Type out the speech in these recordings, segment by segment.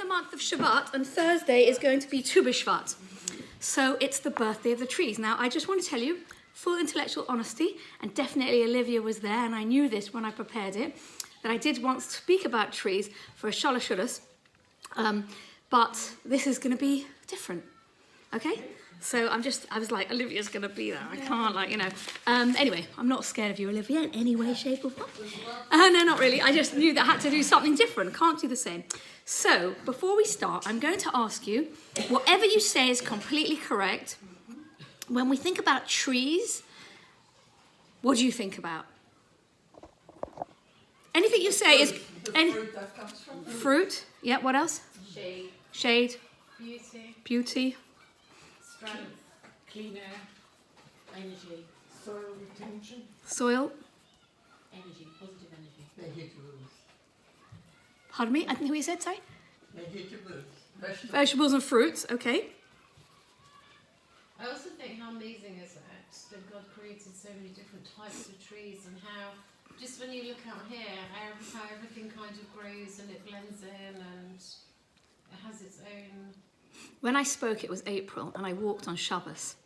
month of Shabbat, and Thursday is going to be Tu Bishvat. So it's the birthday of the trees. Now, I just want to tell you, full intellectual honesty, and definitely Olivia was there, and I knew this when I prepared it, that I did once speak about trees for a Shalosh Shudas, but this is going to be different, okay? So I was like, Olivia's going to be there. I can't, anyway, I'm not scared of you, Olivia, in any way, shape or form. No, not really. I just knew that I had to do something different. Can't do the same. So before we start, I'm going to ask you, whatever you say is completely correct. When we think about trees, what do you think about? Anything you say is... Fruit that comes from fruit. Yeah, what else? Shade. Shade. Beauty. Beauty. Strength. Clean air. Energy. soil retention, Soil. Energy. Positive energy. vegetables, Pardon me? I didn't hear what you said, sorry. vegetables, Vegetables and fruits, okay. I also think how amazing is it that God created so many different types of trees, and how just when you look out here, how everything kind of grows and it blends in and it has its own. When I spoke, it was April, and I walked on Shabbos.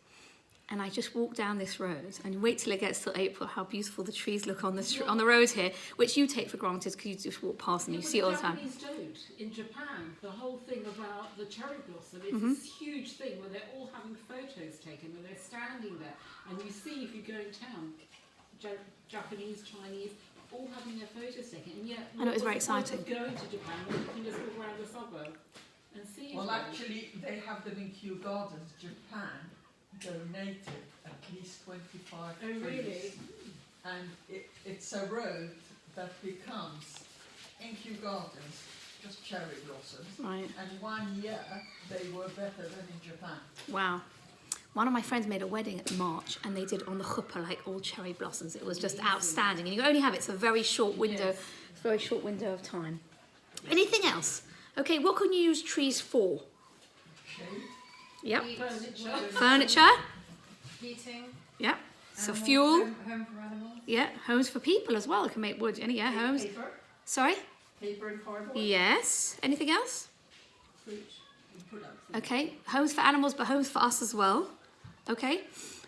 And I just walked down this road, and wait till it gets to April, how beautiful the trees look on the road here, which you take for granted because you just walk past them, you see it all the time. The Japanese don't. In Japan, the whole thing about the cherry blossom is this huge thing where they're all having photos taken, where they're standing there, and you see if you go in town, Japanese, Chinese, all having their photos taken, and yet I know, it was very exciting. Going to Japan, you can just walk around the suburb and see. Well, actually, they have them in Kew Gardens. Japan donated at least 25 Oh, trees. really? And it's a road that becomes, in Kew Gardens, just cherry blossoms. Right. And 1 year, they were better than in Japan. Wow. One of my friends made a wedding in March, and they did on the chuppah like all cherry blossoms. It was just outstanding. And you only have it's a very short window, Yes. very short window of time. Anything else? Okay, what can you use trees for? Shade, Yep. Furniture. Furniture. Heating. Yep. So Animal- fuel. Home for animals. Yeah. Homes for people as well. It can make wood. Yeah. Homes. Paper. Sorry. Paper and cardboard. Yes. Anything else? Fruit. you put up fruit. Okay. Homes for animals, but homes for us as well. Okay.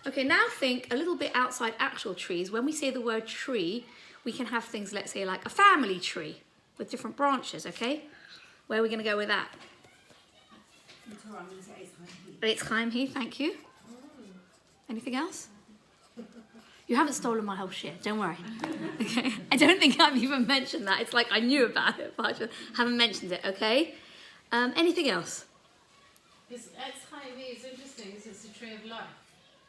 Okay. Now think a little bit outside actual trees. When we say the word tree, we can have things. Let's say like a family tree with different branches. Okay. Where are we going to go with that? It's Chaim Heath, thank you. Anything else? You haven't stolen my whole shit, don't worry. Okay. I don't think I've even mentioned that. It's like I knew about it, but I just haven't mentioned it, okay? Anything else? It's interesting because it's a tree of life.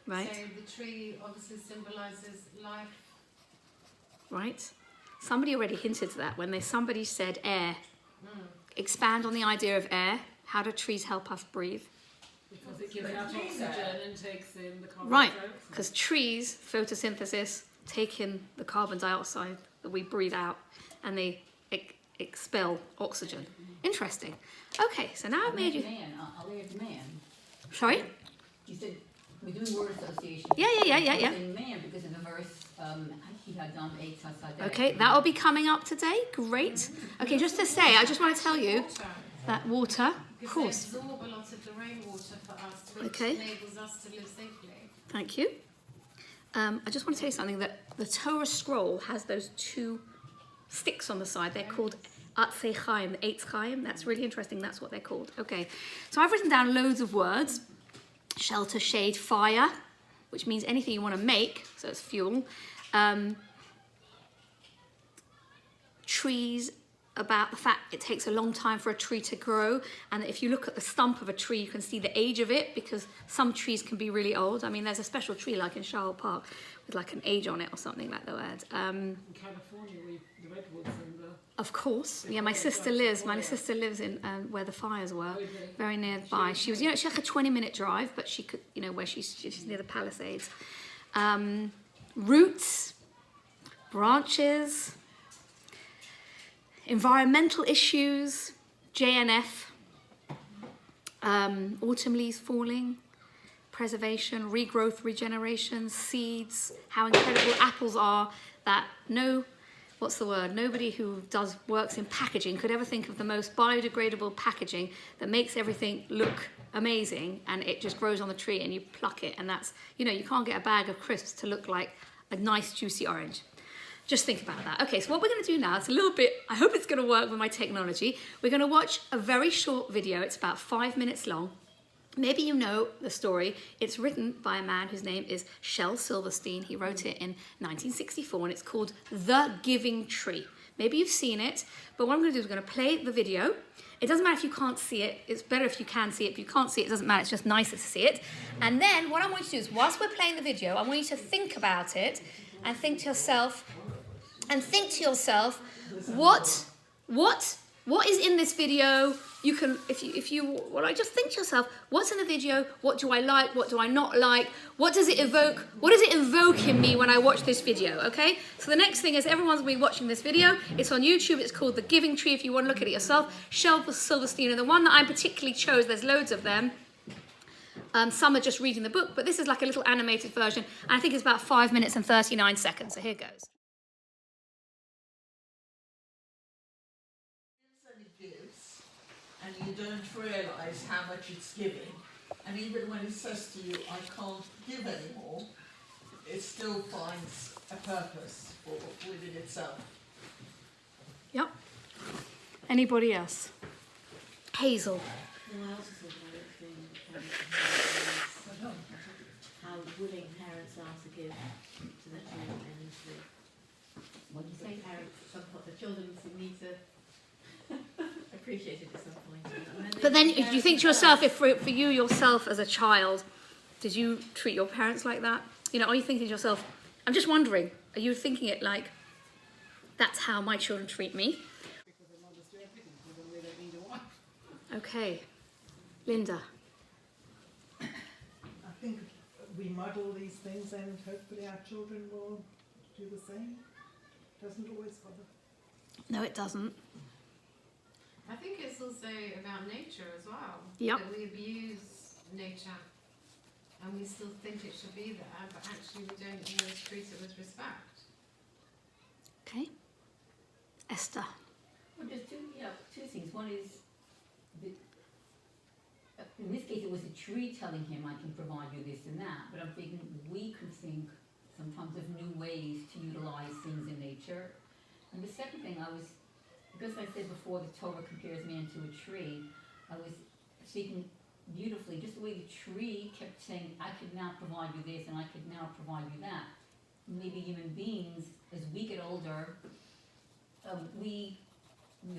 Right, So the tree obviously symbolises life. right. Somebody already hinted to that when somebody said air. Expand on the idea of air. How do trees help us breathe? Because it gives out oxygen and takes in the carbon Right, dioxide. because trees, photosynthesis, take in the carbon dioxide that we breathe out, and they expel oxygen. Interesting. Okay, so now I've made you... I'll add man. Sorry? You said we're doing word association. Yeah. I was saying man because in the verse he had done eight sasadeh. Okay, that will be coming up today. Great. Okay, just to say, I just want to tell you Water. that water, of Because course. they absorb a lot of the rainwater for us, which Okay. enables us to live safely. Thank you. I just want to tell you something, that the Torah scroll has those two sticks on the side. They're called Atzei Chaim, the Eitz Chaim. That's really interesting. That's what they're called. Okay, so I've written down loads of words. Shelter, shade, fire, which means anything you want to make, so it's fuel. Trees, about the fact it takes a long time for a tree to grow, and if you look at the stump of a tree you can see the age of it, because some trees can be really old. I mean, there's a special tree like in Charles Park with like an age on it or something like the word. In California, the redwoods and the... Of course, yeah. My sister lives in where the fires were, very nearby. She was, she's like a 20-minute drive, but she could, where she's near the Palisades. Roots, branches, environmental issues, JNF, autumn leaves falling, preservation, regrowth, regeneration, seeds, how incredible apples are that what's the word? Nobody who works in packaging could ever think of the most biodegradable packaging that makes everything look amazing, and it just grows on the tree and you pluck it, and that's, you can't get a bag of crisps to look like a nice juicy orange. Just think about that. Okay, so what we're going to do now, it's a little bit, I hope it's going to work with my technology. We're going to watch a very short video. It's about 5 minutes long. Maybe you know the story. It's written by a man whose name is Shel Silverstein. He wrote it in 1964, and it's called The Giving Tree. Maybe you've seen it, but what I'm going to do is I'm going to play the video. It doesn't matter if you can't see it. It's better if you can see it. If you can't see it, it doesn't matter. It's just nicer to see it. And then what I want you to do is, whilst we're playing the video, I want you to think about it and think to yourself, what is in this video? You can, just think to yourself, what's in the video? What do I like? What do I not like? What does it evoke? What does it evoke in me when I watch this video? Okay. So the next thing is, everyone's going to be watching this video. It's on YouTube. It's called The Giving Tree. If you want to look at it yourself, Shel Silverstein, and the one that I particularly chose, there's loads of them. Some are just reading the book, but this is like a little animated version. And I think it's about 5 minutes and 39 seconds. So here goes. Gives, and you don't realise how much it's giving, and even when it says to you, I can't give anymore, it still finds a purpose within itself. Yep. Anybody else? Hazel. Well, I also thought about it being how willing parents are to give to their children, and What do you say? parents, the children need to appreciate it at some point. And But then if you think to yourself, if for you yourself as a child, did you treat your parents like that? Are you thinking to yourself, I'm just wondering, are you thinking it like, that's how my children treat me? Because their mothers do everything for them, they don't need a wife. Okay. Linda. I think we model these things, and hopefully our children will do the same. Doesn't always bother. No, it doesn't. I think it's also about nature as well. Yep. That we abuse nature and we still think it should be there, but actually we don't always treat it with respect. Okay. Esther. Well, there's two things. One is, in this case, it was a tree telling him, I can provide you this and that, but I'm thinking we can think sometimes of new ways to utilize things in nature. And the second thing, because I said before the Torah compares man to a tree, I was speaking beautifully, just the way the tree kept saying, I could now provide you this and I could now provide you that. Maybe human beings, as we get older, the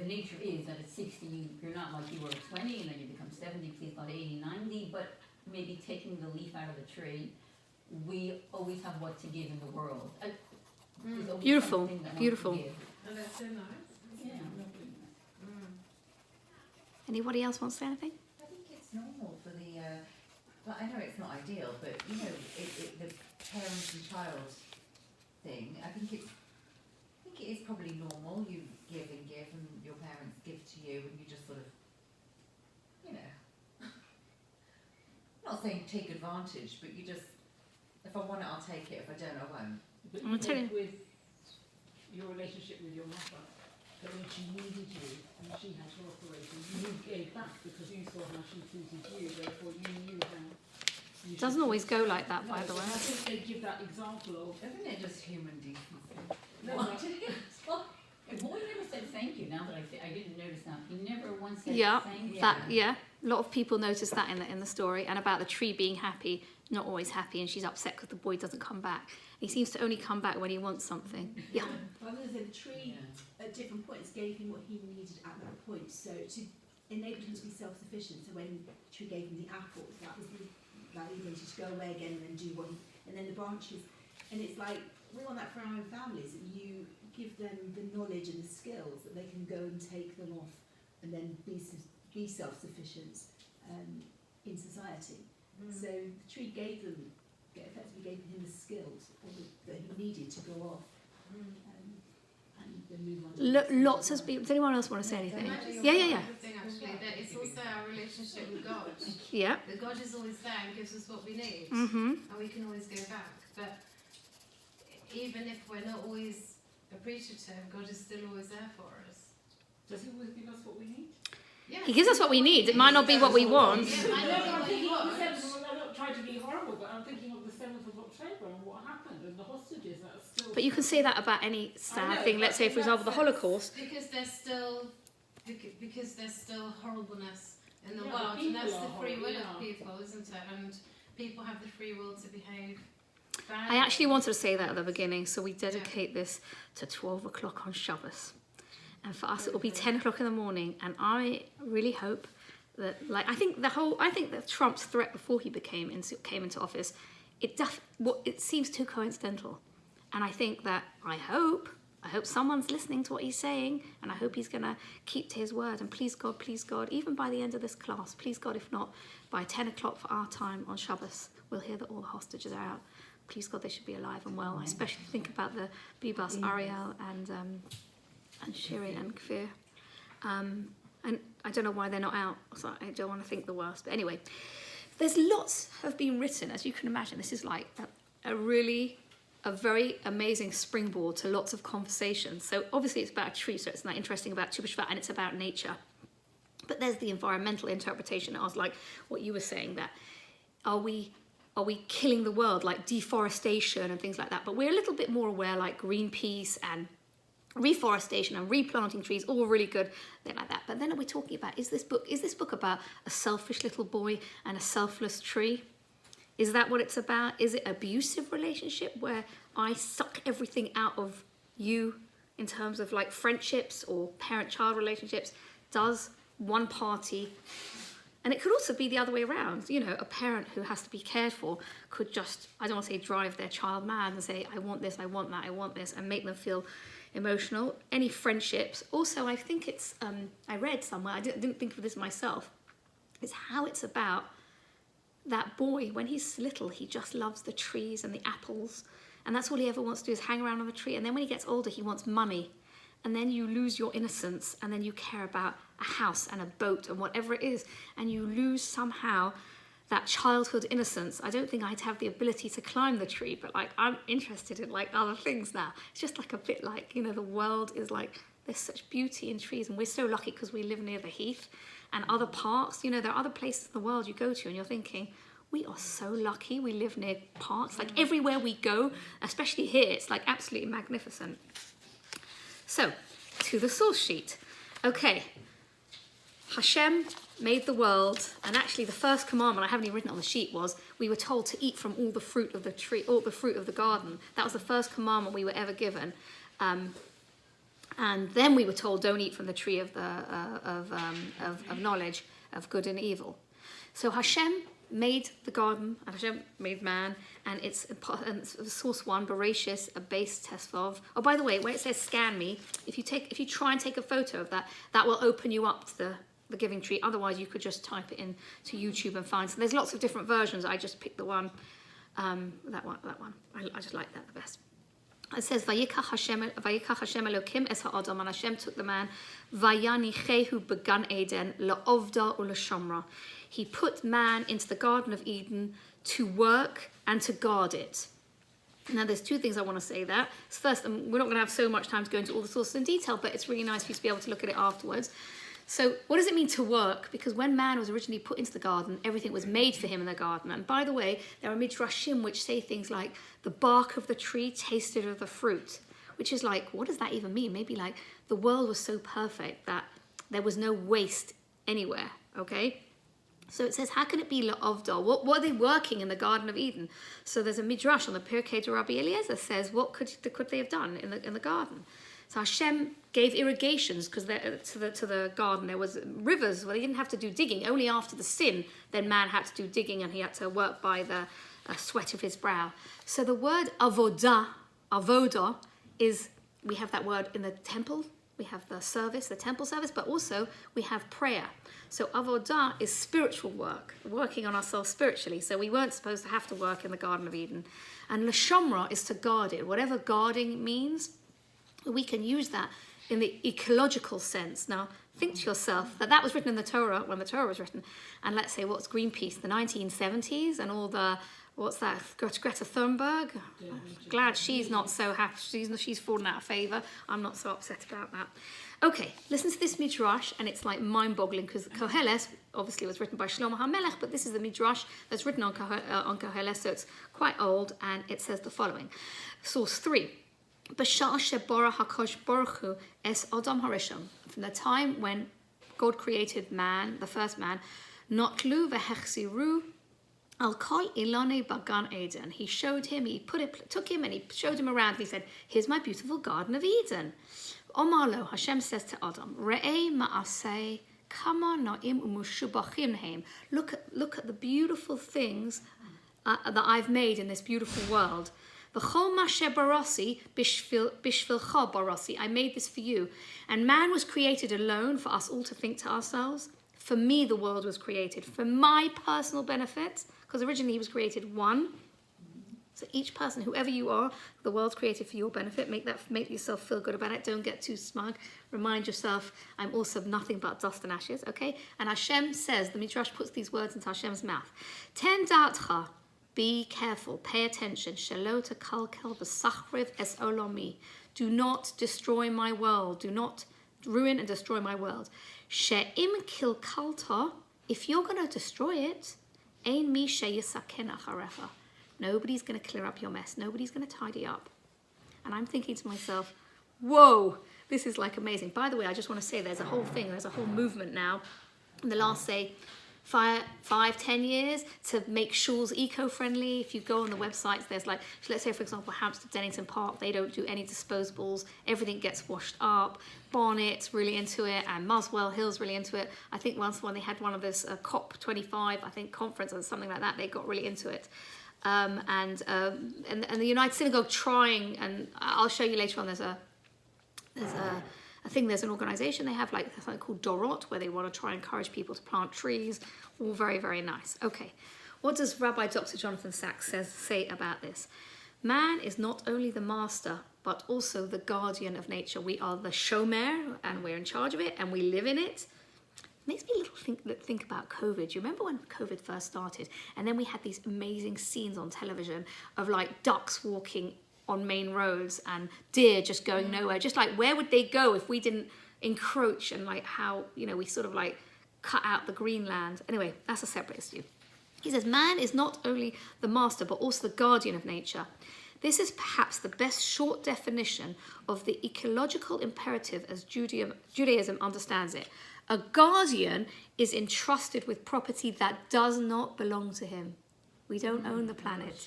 nature is that at 60, you're not like you were at 20, and then you become 70, please not 80, 90, but maybe taking the leaf out of the tree, we always have what to give in the world. There's always Beautiful, something that one beautiful. can give. And that's so nice. Yeah. Anybody else want to say anything? I think it's normal for the, well, I know it's not ideal, but the parent and child thing, I think it is probably normal. You give, and your parents give to you, and you just sort of, not saying take advantage, but you just, if I want it, I'll take it. If I don't, I won't. But I'm gonna tell you. with your relationship with your mother, that when she needed you and she had her operation, you gave back because you saw how she treated you, therefore you knew how you It doesn't always go like that, by the way. I think they give that example of, Isn't it just human decency? No, well, boy never said thank you. Now that I didn't notice that. He never once said Yeah, thank you. A lot of people notice that in the story, and about the tree being happy, not always happy, and she's upset because the boy doesn't come back. He seems to only come back when he wants something. Yeah. Rather than the tree at different points gave him what he needed at that point, so to enable him to be self-sufficient. So when the tree gave him the apples, that was that he wanted to go away again and do what and then the branches, and it's like we want that for our own families, that you give them the knowledge and the skills that they can go and take them off and then be self-sufficient in society. So the tree effectively gave him the skills that he needed to go off and then move on. Lots of people. Does anyone else want to say anything? Yeah. The thing actually, that it's also our relationship with God. Yeah. That God is always there and gives us what we need, Mm-hmm. and we can always go back. But even if we're not always appreciative, God is still always there for us. Does he always give us what we need? Yeah. He gives us what we need. It might not be what we want. Yeah, I know I'm what thinking you of want. the 7th of, I'm not trying to be horrible, but I'm thinking of the 7th of October and what happened and the hostages that are still... But you can say that about any sad thing. Let's say, for example, the Holocaust. Because there's still horribleness in the Yeah, world, the and that's people the are free will horrible, of people, isn't it? And people have the free will to behave badly. I actually wanted to say that at the beginning, so we dedicate this to 12 o'clock on Shabbos. And for us, it will be 10 o'clock in the morning. And I really hope that, like, I think that Trump's threat before he came into office, it seems too coincidental. And I think that, I hope someone's listening to what he's saying, and I hope he's going to keep to his word. And please God, even by the end of this class, please God, if not by 10 o'clock for our time on Shabbos, we'll hear that all the hostages are out. Please God, they should be alive and well. I especially think about the Bibas, Ariel, and Shiri and Kfir. And I don't know why they're not out, so I don't want to think the worst. But anyway, there's lots have been written, as you can imagine. This is like a very amazing springboard to lots of conversations. So obviously it's about a tree, so it's not interesting about Tu B'Shvat, and it's about nature. But there's the environmental interpretation. I was like what you were saying, that are we killing the world, like deforestation and things like that? But we're a little bit more aware, like Greenpeace and reforestation and replanting trees, all really good, things like that. But then are we talking about, is this book about a selfish little boy and a selfless tree? Is that what it's about? Is it abusive relationship where I suck everything out of you in terms of like friendships or parent-child relationships? Does one party, and it could also be the other way around, you know, a parent who has to be cared for could just, I don't want to say drive their child mad and say, I want this, I want that, I want this, and make them feel emotional. Any friendships. Also, I think it's, I read somewhere, I didn't think of this myself, it's how it's about that boy, when he's little, he just loves the trees and the apples, and that's all he ever wants to do is hang around on the tree. And then when he gets older, he wants money, and then you lose your innocence, and then you care about a house and a boat and whatever it is, and you lose somehow that childhood innocence. I don't think I'd have the ability to climb the tree, but like I'm interested in like other things now. It's just like a bit like, you know, the world is like, there's such beauty in trees, and we're so lucky because we live near the heath and other parks. You know, there are other places in the world you go to and you're thinking, we are so lucky we live near parks. Like everywhere we go, especially here, it's like absolutely magnificent. So, to the source sheet. Okay, Hashem made the world, and actually the first commandment, I haven't even written it on the sheet, was we were told to eat from all the fruit of the tree, all the fruit of the garden. That was the first commandment we were ever given. And then we were told, don't eat from the tree of knowledge of good and evil. So Hashem made the garden, and Hashem made man, and it's source 1, Bereshis, a base Tesvav. Oh, by the way, where it says scan me, if you try and take a photo of that, that will open you up to the giving tree. Otherwise, you could just type it in to YouTube and find. So there's lots of different versions. I just picked the one, that one. I just like that the best. It says, Vayikach Hashem Elokim es ha'adam, and Hashem took the man, Vayanichehu began Eden, la'ovda u'la'shomra. He put man into the Garden of Eden to work and to guard it. Now, there's two things I want to say there. First, we're not going to have so much time to go into all the sources in detail, but it's really nice for you to be able to look at it afterwards. So what does it mean to work? Because when man was originally put into the garden, everything was made for him in the garden. And by the way, there are midrashim which say things like, the bark of the tree tasted of the fruit, which is like, what does that even mean? Maybe like the world was so perfect that there was no waste anywhere, okay? So it says, how can it be la'ovda? What are they working in the Garden of Eden? So there's a midrash on the Pirkei de Rabbi Eliezer says, what could they have done in the garden? So Hashem gave irrigations because to the garden there was rivers where they didn't have to do digging. Only after the sin, then man had to do digging, and he had to work by the sweat of his brow. So the word avoda is, we have that word in the temple. We have the service, the temple service, but also we have prayer. So avodah is spiritual work, working on ourselves spiritually. So we weren't supposed to have to work in the Garden of Eden. And l'shomra is to guard it. Whatever guarding means, we can use that in the ecological sense. Now, think to yourself that that was written in the Torah when the Torah was written, and let's say what's Greenpeace, the 1970s, and all the, what's that, Greta Thunberg? Glad she's not so happy, she's fallen out of favour. I'm not so upset about that. Okay, listen to this midrash, and it's like mind-boggling, because Koheles obviously was written by Shlomo HaMelech, but this is the midrash that's written on Koheles, so it's quite old, and it says the following. Source 3. B'sha'ah shebara HaKadosh Baruch Hu es Adam HaRishon. From the time when God created man, the first man, notlu v'hechsiru al kol ilane bagan Eden. He showed him, took him and he showed him around, and he said, here's my beautiful Garden of Eden. Omar lo, Hashem says to Adam, Re'eh ma'aseh kama na'im u'mushubachim nehem. Look at the beautiful things that I've made in this beautiful world. V'chol ma'aseh barasi bishvilcha barasi. I made this for you. And man was created alone for us all to think to ourselves. For me, the world was created for my personal benefit, because originally he was created one. So each person, whoever you are, the world's created for your benefit. Make yourself feel good about it. Don't get too smug. Remind yourself, I'm also nothing but dust and ashes, okay? And Hashem says, the Midrash puts these words into Hashem's mouth. Ten da'atcha, be careful, pay attention. Shelo tekalkel v'sachriv es olami. Do not destroy my world. Do not ruin and destroy my world. She'im kilkalta, if you're going to destroy it, ein mi she'yisaken acharecha. Nobody's going to clear up your mess. Nobody's going to tidy up. And I'm thinking to myself, whoa, this is like amazing. By the way, I just want to say there's a whole movement now in the last, say, 5-10 years to make shuls eco-friendly. If you go on the websites, there's like, let's say, for example, Hampstead Dennington Park, they don't do any disposables. Everything gets washed up. Bonnet's really into it, and Muswell Hill's really into it. I think once when they had one of this COP25, I think, conference or something like that, they got really into it. And the United Synagogue trying, and I'll show you later on, there's an organization they have, like something called Dorot, where they want to try and encourage people to plant trees. All very, very nice. Okay, what does Rabbi Dr. Jonathan Sachs say about this? Man is not only the master, but also the guardian of nature. We are the shomer, and we're in charge of it, and we live in it. Makes me a little think about COVID. You remember when COVID first started, and then we had these amazing scenes on television of like ducks walking on main roads and deer just going nowhere. Just like, where would they go if we didn't encroach, and like how, we sort of like cut out the green land. Anyway, that's a separate issue. He says, man is not only the master, but also the guardian of nature. This is perhaps the best short definition of the ecological imperative as Judaism understands it. A guardian is entrusted with property that does not belong to him. We don't own the planet.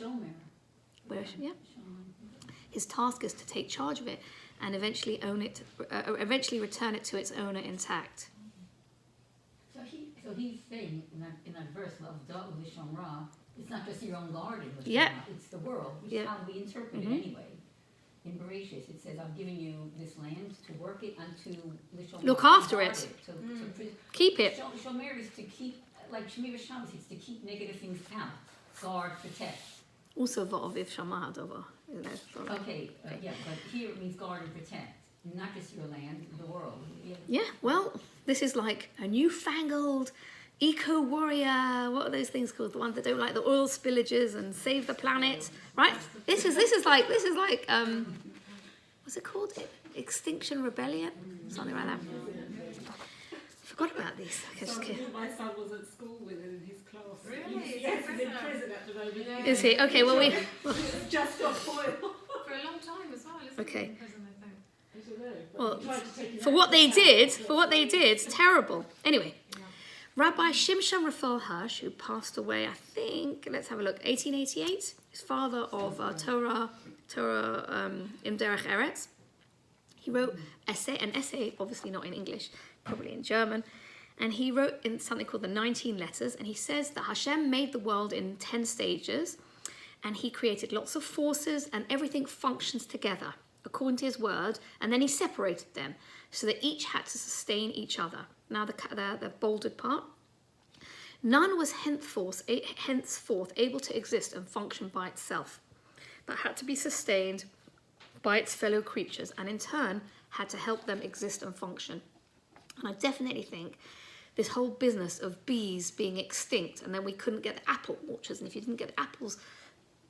His task is to take charge of it and eventually return it to its owner intact. So he's saying in that verse, it's not just your own garden, it's the world, which is how we interpret it anyway. In Bereshit, it says, I've given you this land to work it and to look after it. Keep it. Shomer is to keep, like Shemir Shabbos, it's to keep negative things out. Guard, protect. Also, va'aviv shamah adova. Okay, but here it means guard and protect. Not just your land, the world. Yeah, well, this is like a newfangled eco-warrior. What are those things called? The ones that don't like the oil spillages and save the planet, right? This is like what's it called? Extinction Rebellion, something like that. Forgot about these. Okay, just kidding. My son was at school with him in his class. Really? Yes, he's in prison at the moment. Is he? Okay, well we. Just got foiled. For a long time as well, isn't Okay. it? In prison, I think. I don't know. Well, He tried to take him for out. what they did, terrible. Anyway, Rabbi Shimshon Raphael Hirsch, who passed away, I think, let's have a look, 1888, his father of Torah Im Derech Eretz. He wrote an essay, obviously not in English, probably in German, and he wrote in something called the 19 Letters, and he says that Hashem made the world in 10 stages, and he created lots of forces, and everything functions together, according to his word, and then he separated them, so that each had to sustain each other. Now the bolded part. None was henceforth able to exist and function by itself, but had to be sustained by its fellow creatures, and in turn had to help them exist and function. And I definitely think this whole business of bees being extinct, and then we couldn't get the apple orchards, and if you didn't get apples,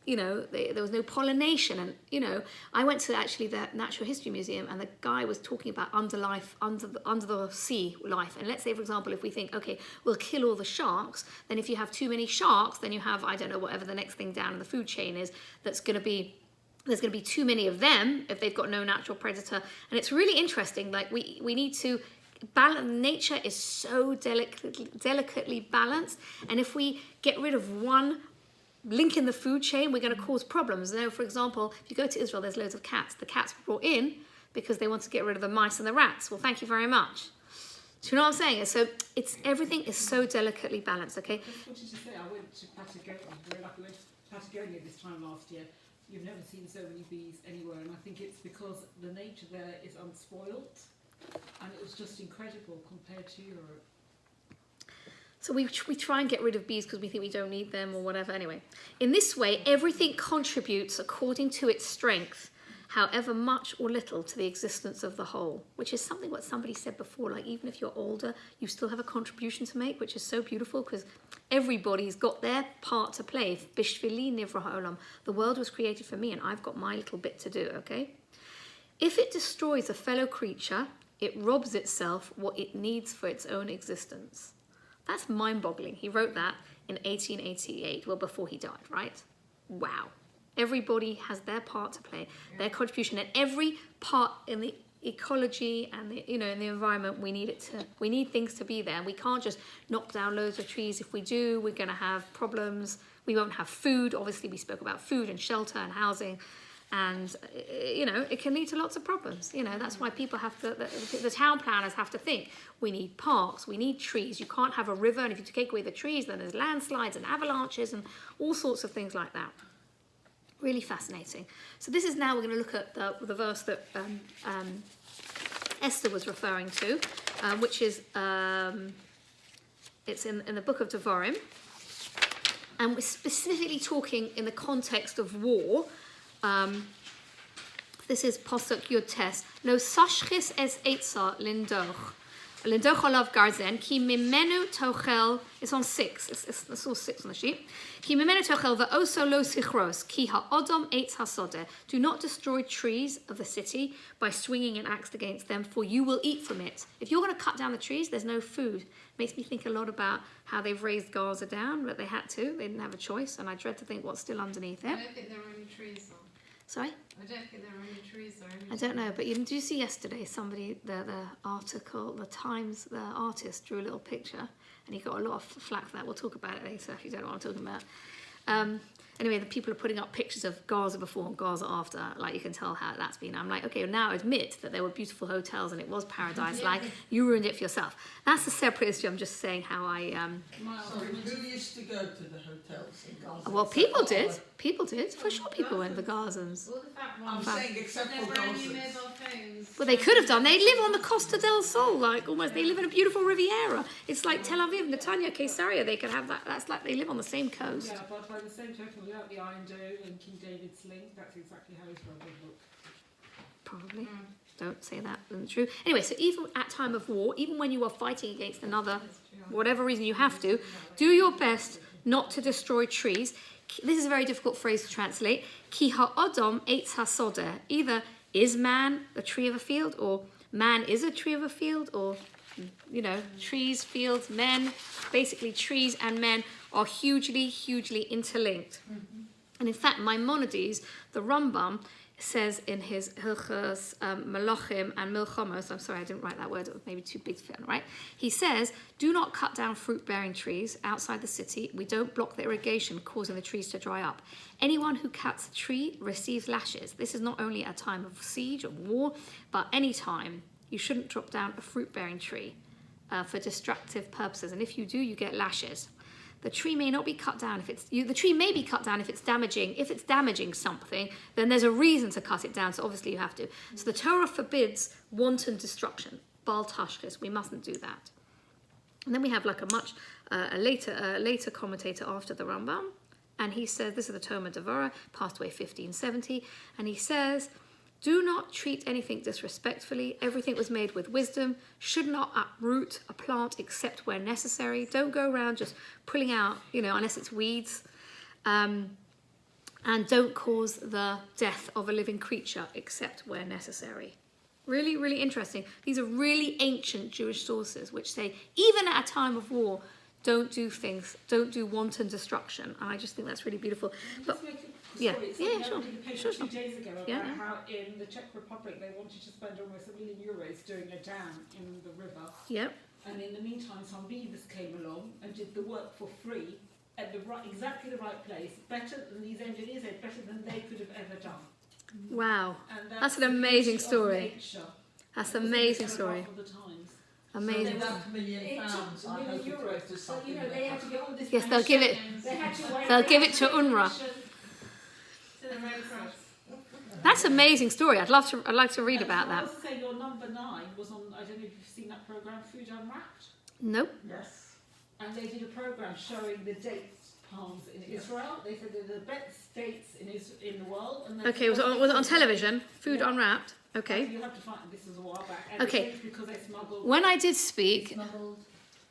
you know, there was no pollination. And, you know, I went to actually the Natural History Museum, and the guy was talking about under the sea life. And let's say, for example, if we think, okay, we'll kill all the sharks, then if you have too many sharks, then you have, I don't know, whatever the next thing down in the food chain is, there's going to be too many of them if they've got no natural predator. And it's really interesting, like we need to balance. Nature is so delicately balanced, and if we get rid of one link in the food chain, we're going to cause problems. Now, for example, if you go to Israel, there's loads of cats. The cats were brought in because they want to get rid of the mice and the rats. Well, thank you very much. Do you know what I'm saying? So everything is so delicately balanced, okay? I just wanted to say, I went to Patagonia, very lucky, went to Patagonia this time last year. You've never seen so many bees anywhere, and I think it's because the nature there is unspoilt, and it was just incredible compared to Europe. So we try and get rid of bees because we think we don't need them or whatever. Anyway, in this way, everything contributes according to its strength, however much or little, to the existence of the whole, which is something what somebody said before, like even if you're older, you still have a contribution to make, which is so beautiful because everybody's got their part to play. Bishvili nivra ha'olam. The world was created for me and I've got my little bit to do, okay? If it destroys a fellow creature, it robs itself what it needs for its own existence. That's mind-boggling. He wrote that in 1888, well, before he died, right? Wow. Everybody has their part to play, their contribution, and every part in the ecology and the, in the environment, we need things to be there. And we can't just knock down loads of trees. If we do, we're going to have problems. We won't have food. Obviously, we spoke about food and shelter and housing. And, it can lead to lots of problems. That's why people have to, the town planners have to think, we need parks, we need trees. You can't have a river, and if you take away the trees, then there's landslides and avalanches and all sorts of things like that. Really fascinating. So this is now, we're going to look at the verse that Esther was referring to, which is, it's in the book of Devarim. And we're specifically talking in the context of war. This is Posuk Yud Tes. Lo sashchis es etza lindoch olav garzen ki mimenu tochel. It's on 6. It's all 6 on the sheet. Ki mimenu tochel ve'oso lo sichros ki ha'odom eitz hasodeh. Do not destroy trees of the city by swinging an axe against them, for you will eat from it. If you're going to cut down the trees, there's no food. Makes me think a lot about how they've raised Gaza down, but they had to. They didn't have a choice, and I dread to think what's still underneath it. I don't think there are any trees on. Sorry? I don't think there are any trees or anything. I don't know, but did you see yesterday somebody, the article, the Times, the artist drew a little picture, and he got a lot of flack for that. We'll talk about it later if you don't know what I'm talking about. Anyway, the people are putting up pictures of Gaza before and Gaza after. Like, you can tell how that's been. I'm like, okay, well, now admit that there were beautiful hotels and it was paradise. Like, you ruined it for yourself. That's a separate issue. I'm just saying how I... So who used to go to the hotels in Gaza? Well, people did. People did. For sure, people went to the Gazans. All the fat I'm ones. saying except They're for brand new Gazans. mobile phones. Well, they could have done. They live on the Costa del Sol, like almost. They live in a beautiful Riviera. It's like Tel Aviv, Netanya, Caesarea. They could have that. That's like they live on the same coast. Yeah, but by the same token, without the Iron Dome and King David's Sling, that's exactly how Israel would look. Probably. Don't say that isn't true. Anyway, so even at time of war, even when you are fighting against another, whatever reason you have to, do your best not to destroy trees. This is a very difficult phrase to translate. Ki ha'odom eitz hasodeh. Either is man the tree of a field, or man is a tree of a field, or, trees, fields, men. Basically, trees and men are hugely, hugely interlinked. Mm-hmm. And in fact, Maimonides, the Rambam, says in his Hilchos Melachim and Milchamos, I'm sorry, I didn't write that word, it was maybe too big to fit on, right? He says, do not cut down fruit-bearing trees outside the city. We don't block the irrigation, causing the trees to dry up. Anyone who cuts a tree receives lashes. This is not only a time of siege or war, but any time you shouldn't drop down a fruit-bearing tree for destructive purposes. And if you do, you get lashes. The tree may not be cut down the tree may be cut down if it's damaging. If it's damaging something, then there's a reason to cut it down. So obviously you have to. So the Torah forbids wanton destruction. Bal tashkis. We mustn't do that. And then we have like a later commentator after the Rambam, and he says, this is the Talmud Devorah, passed away 1570, and he says, Do not treat anything disrespectfully. Everything was made with wisdom. Should not uproot a plant except where necessary. Don't go around just pulling out, unless it's weeds. And don't cause the death of a living creature except where necessary. Really, really interesting. These are really ancient Jewish sources which say, even at a time of war, don't do wanton destruction. And I just think that's really beautiful. But yeah, sure. Sure. I did a paper 2 days ago about how in the Czech Republic they wanted to spend almost €1 million doing a dam in the river. Yep. And in the meantime, some beavers came along and did the work for free at exactly the right place, better than these engineers did, better than they could have ever done. Wow. And That's an amazing the beauty of story. nature. That's That an was in the amazing Telegraph story. of the Times. Amazing. So that £1 million, It took I €1 hope million. it goes to So, something they had to get all this Yes, they'll give it. They had to wait. They'll give it to UNRWA. To the Red Cross. That's an amazing story. I'd like to read about I that. also say your number 9 was on. I don't know if you've seen that program, Food Unwrapped. Nope. Yes. And they did a program showing the date palms in Israel. They said they're the best dates in the world. And Okay, was it on television? Food Unwrapped. Okay. You have to find this is a while back. And Okay. it's because they smuggled When I did speak, Smuggled.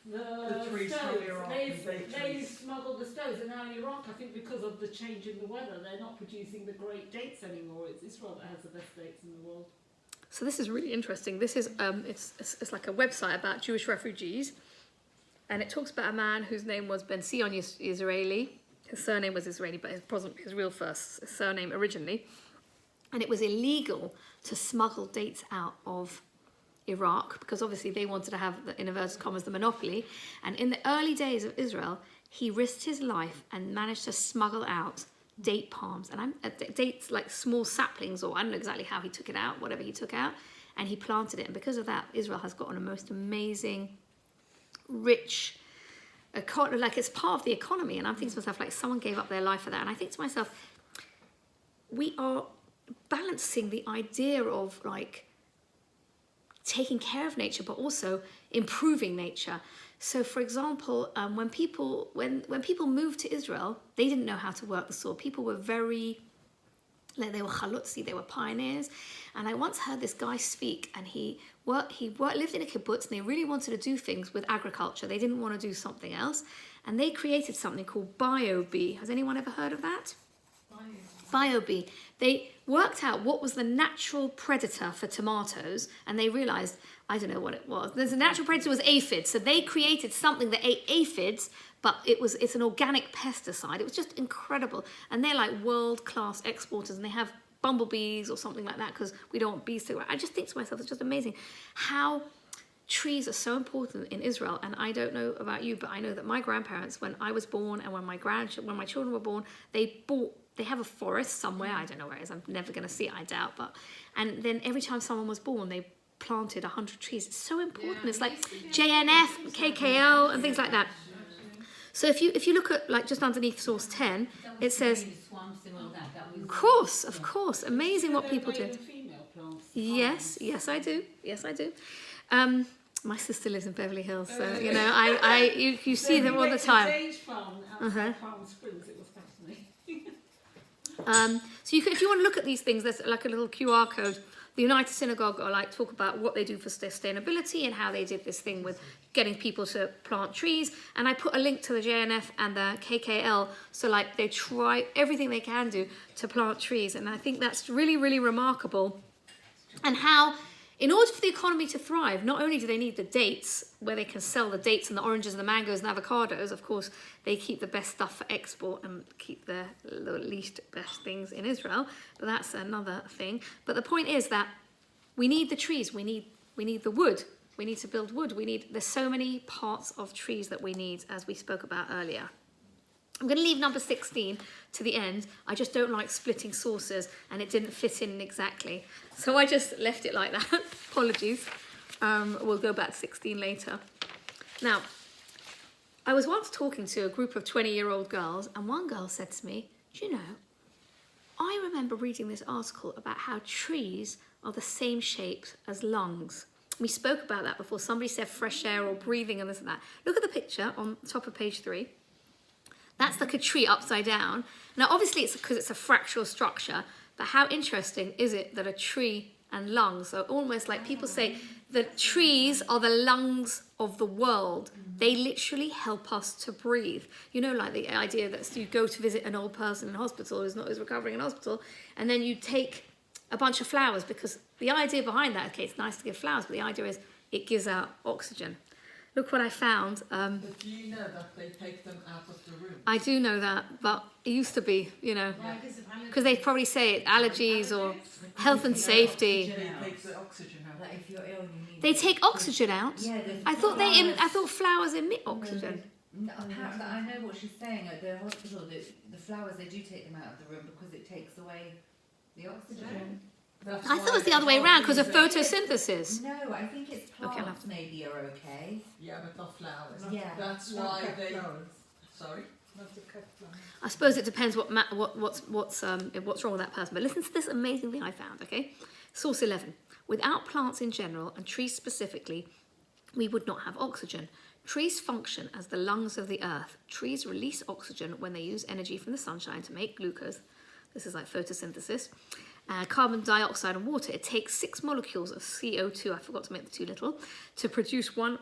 the trees from stoves. Iraq, They date trees. smuggled the stoves, and now in Iraq, I think because of the change in the weather, they're not producing the great dates anymore. It's Israel that has the best dates in the world. so this is really interesting. This is it's like a website about Jewish refugees, and it talks about a man whose name was Ben Sion Israeli. His surname was Israeli, but it wasn't his real first surname originally. And it was illegal to smuggle dates out of Iraq because obviously they wanted to have, in inverted commas, the monopoly. And in the early days of Israel, he risked his life and managed to smuggle out date palms. And dates like small saplings, or I don't know exactly how he took it out, whatever he took out. And he planted it. And because of that, Israel has gotten a most amazing, rich, like it's part of the economy. And I'm thinking to myself, like someone gave up their life for that. And I think to myself, we are balancing the idea of like taking care of nature but also improving nature. So for example, when people moved to Israel, they didn't know how to work the soil. People were very, like, they were chalutzi, they were pioneers. And I once heard this guy speak, and he lived in a kibbutz, and they really wanted to do things with agriculture. They didn't want to do something else, and they created something called bio-bee. Has anyone ever heard of that? Bio-bee. They worked out what was the natural predator for tomatoes, and they realized, I don't know what it was. There's a natural predator was aphids, so they created something that ate aphids, but it's an organic pesticide. It was just incredible, and they're like world-class exporters, and they have bumblebees or something like that because we don't want bees to. I just think to myself, it's just amazing how trees are so important in Israel. And I don't know about you, but I know that my grandparents, when I was born and when my children were born, they have a forest somewhere. I don't know where it is. I'm never going to see it, I doubt. And then every time someone was born, they planted 100 trees. It's so important. It's like JNF, KKL, and things like that. So if you look at, like, just underneath source 10, it says, of course, amazing what people did. Yes, I do. My sister lives in Beverly Hills, so you see them all the time. So if you want to look at these things, there's like a little QR code. The United Synagogue are like talk about what they do for sustainability and how they did this thing with getting people to plant trees. And I put a link to the JNF and the KKL. So like they try everything they can do to plant trees. And I think that's really, really remarkable. And how, in order for the economy to thrive, not only do they need the dates, where they can sell the dates and the oranges and the mangoes and avocados, of course, they keep the best stuff for export and keep the least best things in Israel. But that's another thing. But the point is that we need the trees. We need the wood. We need to build wood. There's so many parts of trees that we need, as we spoke about earlier. I'm going to leave number 16 to the end. I just don't like splitting sources, and it didn't fit in exactly. So I just left it like that. Apologies. We'll go back to 16 later. Now, I was once talking to a group of 20-year-old girls, and one girl said to me, do you know, I remember reading this article about how trees are the same shape as lungs. We spoke about that before. Somebody said fresh air or breathing and this and that. Look at the picture on top of page 3. That's like a tree upside down. Now, obviously, it's because it's a fractal structure, But how interesting is it that a tree and lungs are almost like people say the trees are the lungs of the world. They literally help us to breathe. You know, like the idea that you go to visit an old person in hospital who's recovering in hospital, and then you take a bunch of flowers, because the idea behind that, okay, it's nice to give flowers, but the idea is it gives out oxygen. Look what I found. But do you know that they take them out of the room? I do know that, but it used to be, you know, Why? Because of because they probably say it, allergies or health and safety. They take the oxygen out. Like if you're ill, you need. They take oxygen out. Yeah, I thought I thought flowers emit oxygen. No, apparently, I know what she's saying. At the hospital, the flowers, they do take them out of the room because it takes away the oxygen. That's I why thought it was the they other way can't around because use of it. photosynthesis. No, I think it's I'll have plants maybe are okay. Yeah, but not flowers. Yeah. That's Not why cut they. flowers. Sorry. Not to cut flowers. I suppose it depends what's wrong with that person. But listen to this amazing thing I found. Okay, source 11. Without plants in general and trees specifically, we would not have oxygen. Trees function as the lungs of the earth. Trees release oxygen when they use energy from the sunshine to make glucose. This is like photosynthesis. Carbon dioxide and water. It takes 6 molecules of CO2, I forgot to make the 2 little, to produce 1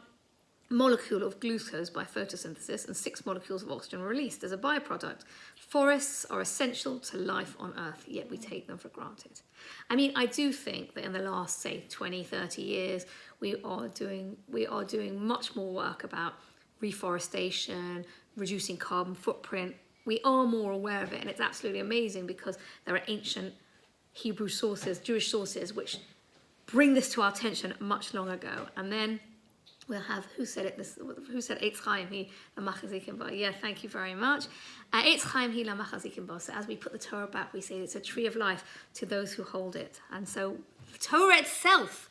molecule of glucose by photosynthesis, and 6 molecules of oxygen are released as a byproduct. Forests are essential to life on Earth, yet we take them for granted. I mean, I do think that in the last, say, 20, 30 years, we are doing much more work about reforestation, reducing carbon footprint. We are more aware of it, and it's absolutely amazing because there are ancient Hebrew sources, Jewish sources, which bring this to our attention much long ago. And then we'll have, who said Eitz Chaim hi lamachazikim bo? Yeah, thank you very much. Eitz Chaim hi lamachazikim bo. So as we put the Torah back, we say it's a tree of life to those who hold it. And so the Torah itself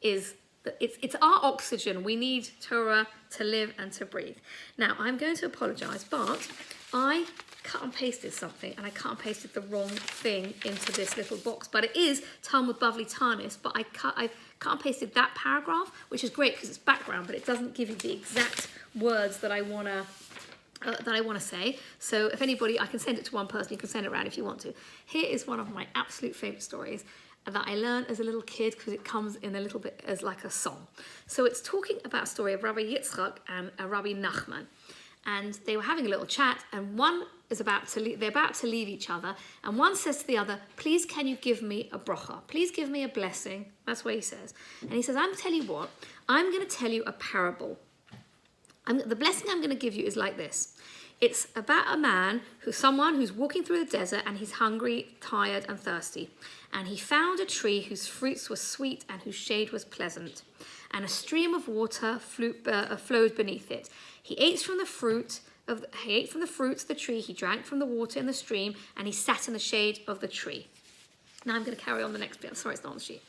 is, it's our oxygen. We need Torah to live and to breathe. Now, I'm going to apologise, but I cut and pasted something, and I cut and pasted the wrong thing into this little box. But it is Talmud Bavli Tanis, but I've cut and pasted that paragraph, which is great because it's background, but it doesn't give you the exact words that I want to say. So if anybody, I can send it to one person, you can send it around if you want to. Here is one of my absolute favourite stories that I learned as a little kid because it comes in a little bit as like a song. So it's talking about a story of Rabbi Yitzchak and Rabbi Nachman. And they were having a little chat, and one is they're about to leave each other, and one says to the other, please can you give me a bracha? Please give me a blessing. That's what he says. And he says, I'm going to tell you what, I'm going to tell you a parable. The blessing I'm going to give you is like this. It's about a man someone who's walking through the desert, and he's hungry, tired, and thirsty. And he found a tree whose fruits were sweet and whose shade was pleasant. And a stream of water flowed beneath it. He ate from the fruit of the tree. He drank from the water in the stream, and he sat in the shade of the tree. Now I'm going to carry on the next bit. I'm sorry, it's not on the sheet.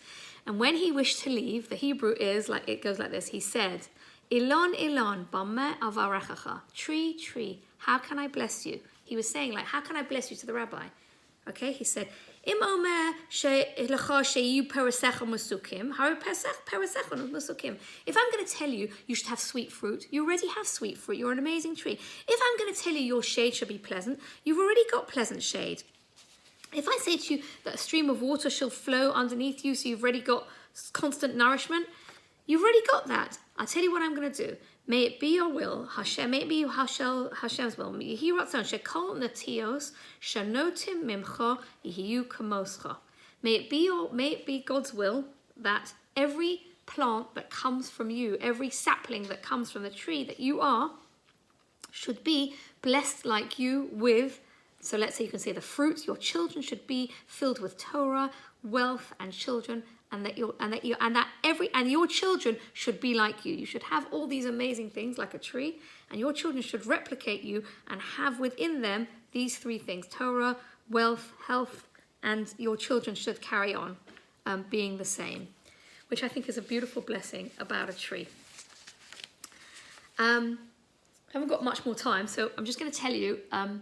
And when he wished to leave, the Hebrew goes like this. He said, "Elon, Elon, bameh avarechacha." Tree, tree, how can I bless you? He was saying, like, how can I bless you to the rabbi? Okay, he said, Im omer she'lecha sheyu peresecha musukim, hari peresecha musukim. If I'm going to tell you you should have sweet fruit, you already have sweet fruit. You're an amazing tree. If I'm going to tell you your shade should be pleasant, you've already got pleasant shade. If I say to you that a stream of water shall flow underneath you, so you've already got constant nourishment, you've already got that. I'll tell you what I'm going to do. May it be your will, Hashem, may it be Hashem's will. Yehi ratzon shekol netios shanotim mimcha yehiyu kamoscha. May it be God's will that every plant that comes from you, every sapling that comes from the tree that you are, should be blessed like you with. So let's say you can say the fruits. Your children should be filled with Torah, wealth, and children. And your children should be like you. You should have all these amazing things like a tree, and your children should replicate you and have within them these 3 things: Torah, wealth, health, and your children should carry on being the same, which I think is a beautiful blessing about a tree. I haven't got much more time, so I'm just going to tell you, and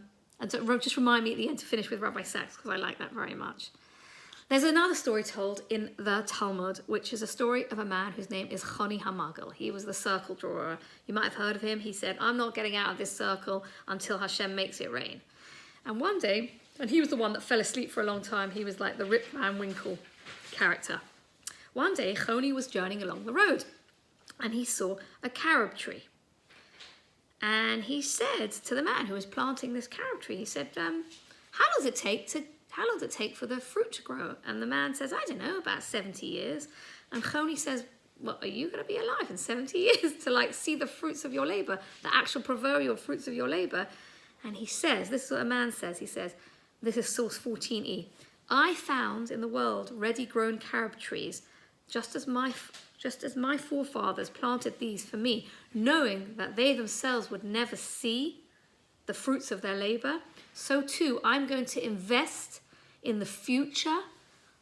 just remind me at the end to finish with Rabbi Sachs, because I like that very much. There's another story told in the Talmud, which is a story of a man whose name is Choni HaMagel. He was the circle drawer. You might have heard of him. He said, I'm not getting out of this circle until Hashem makes it rain. And one day, And he was the one that fell asleep for a long time. He was like the Rip Van Winkle character. One day, Choni was journeying along the road and he saw a carob tree. And he said to the man who was planting this carob tree, he said, how long does it take for the fruit to grow? And the man says, I don't know, about 70 years. And Choni says, well, are you going to be alive in 70 years to like see the fruits of your labor, the actual proverbial fruits of your labor? And he says, this is what a man says, he says, this is source 14e. I found in the world ready-grown carob trees, just as my forefathers planted these for me, knowing that they themselves would never see the fruits of their labor. So too, I'm going to invest in the future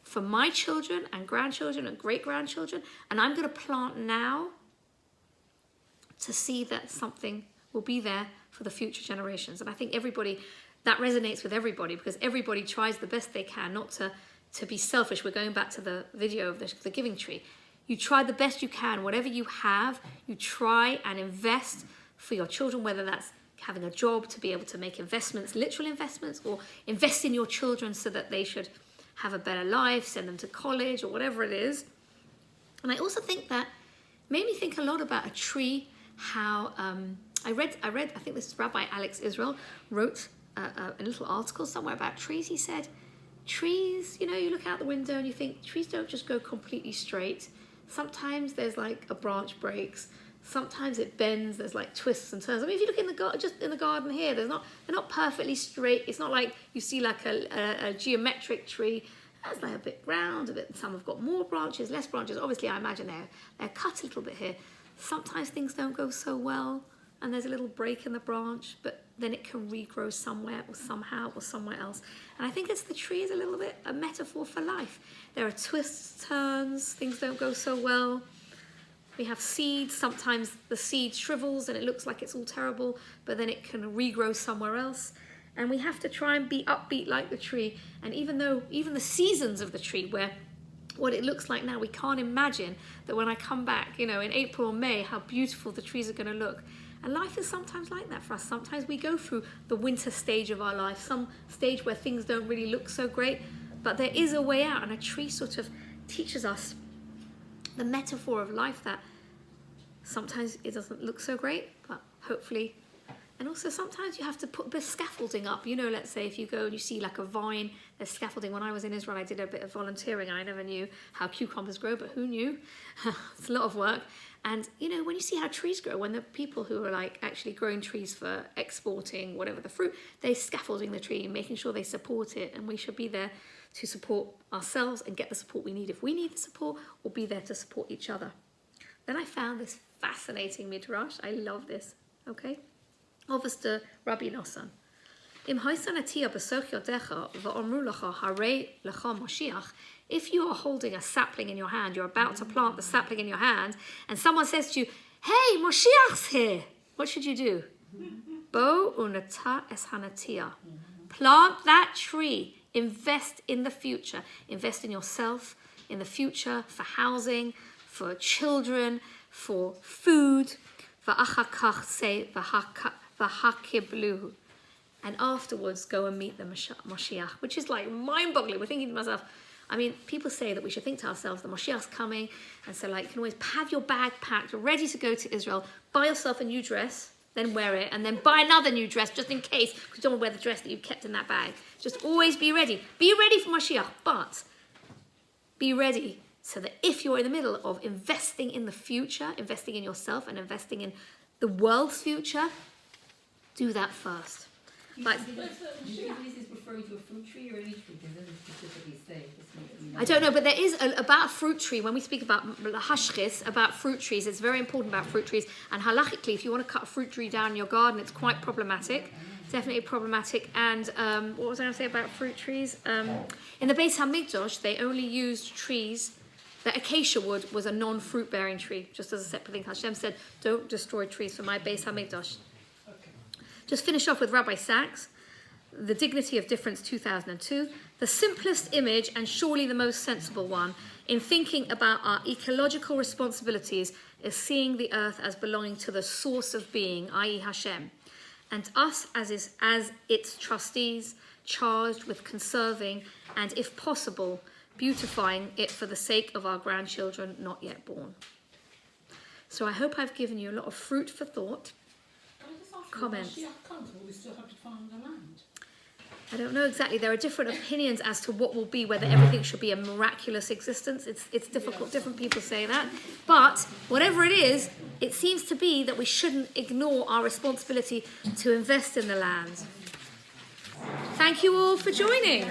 for my children and grandchildren and great-grandchildren, and I'm going to plant now to see that something will be there for the future generations. And I think that resonates with everybody, because everybody tries the best they can not to be selfish. We're going back to the video of the giving tree. You try the best you can, whatever you have, you try and invest for your children, whether that's having a job to be able to make investments, literal investments, or invest in your children so that they should have a better life, send them to college or whatever it is. And I also think that made me think a lot about a tree, how I read, I think this is Rabbi Alex Israel wrote a little article somewhere about trees. He said, trees, you look out the window and you think trees don't just go completely straight. Sometimes there's like a branch breaks. Sometimes it bends. There's like twists and turns. I mean, if you look in the garden here, they're not perfectly straight. It's not like you see like a geometric tree. It's like a bit round, a bit. Some have got more branches, less branches. Obviously, I imagine they're cut a little bit here. Sometimes things don't go so well, and there's a little break in the branch, but then it can regrow somewhere or somehow or somewhere else. And I think the tree is a little bit a metaphor for life. There are twists, turns, things don't go so well. We have seeds. Sometimes the seed shrivels and it looks like it's all terrible, but then it can regrow somewhere else. And we have to try and be upbeat like the tree. And even the seasons of the tree, where what it looks like now, we can't imagine that when I come back, in April or May, how beautiful the trees are going to look. And life is sometimes like that for us. Sometimes we go through the winter stage of our life, some stage where things don't really look so great, but there is a way out. And a tree sort of teaches us the metaphor of life, that sometimes it doesn't look so great, but hopefully. And also sometimes you have to put a bit of scaffolding up. Let's say if you go and you see like a vine, there's scaffolding. When I was in Israel, I did a bit of volunteering and I never knew how cucumbers grow, but who knew? It's a lot of work. And when you see how trees grow, when the people who are like actually growing trees for exporting, whatever the fruit, they're scaffolding the tree, making sure they support it. And we should be there to support ourselves and get the support we need if we need the support, or be there to support each other. Then I found this fascinating midrash. I love this. Okay? Offers to Rabbi Nosson. If you are holding a sapling in your hand, you're about to plant the sapling in your hand, and someone says to you, hey, Moshiach's here. What should you do? Bo unata es hanatia. Plant that tree. Invest in the future. Invest in yourself, in the future, for housing, for children, for food. V'achakach say v'hakiblu. And afterwards, go and meet the Moshiach, which is like mind-boggling. We're thinking to myself, people say that we should think to ourselves, the Moshiach's coming, and so you can always have your bag packed, ready to go to Israel, buy yourself a new dress, then wear it, and then buy another new dress just in case, because you don't want to wear the dress that you've kept in that bag. Just always be ready. Be ready for Moshiach, but be ready so that if you're in the middle of investing in the future, investing in yourself and investing in the world's future, do that first. Do you think this is referring to a fruit tree or any tree? It doesn't specifically say. I don't know, but there is about a fruit tree. When we speak about hashchis, about fruit trees, it's very important about fruit trees. And halachically, if you want to cut a fruit tree down in your garden, it's quite problematic. Definitely problematic. And what was I going to say about fruit trees? In the Beis Hamikdash, they only used trees. The acacia wood was a non-fruit bearing tree, just as a separate thing. Hashem said, don't destroy trees for my Beis Hamikdash. Just finish off with Rabbi Sachs, The Dignity of Difference 2002, the simplest image and surely the most sensible one in thinking about our ecological responsibilities is seeing the earth as belonging to the source of being, i.e. Hashem. and us as its trustees charged with conserving and, if possible, beautifying it for the sake of our grandchildren not yet born. So I hope I've given you a lot of fruit for thought. Can I just ask you, Comments. Is she uncomfortable? We still have to farm the land. I don't know exactly. There are different opinions as to what will be, whether everything should be a miraculous existence. It's difficult. Different people say that. But whatever it is, it seems to be that we shouldn't ignore our responsibility to invest in the land. Thank you all for joining.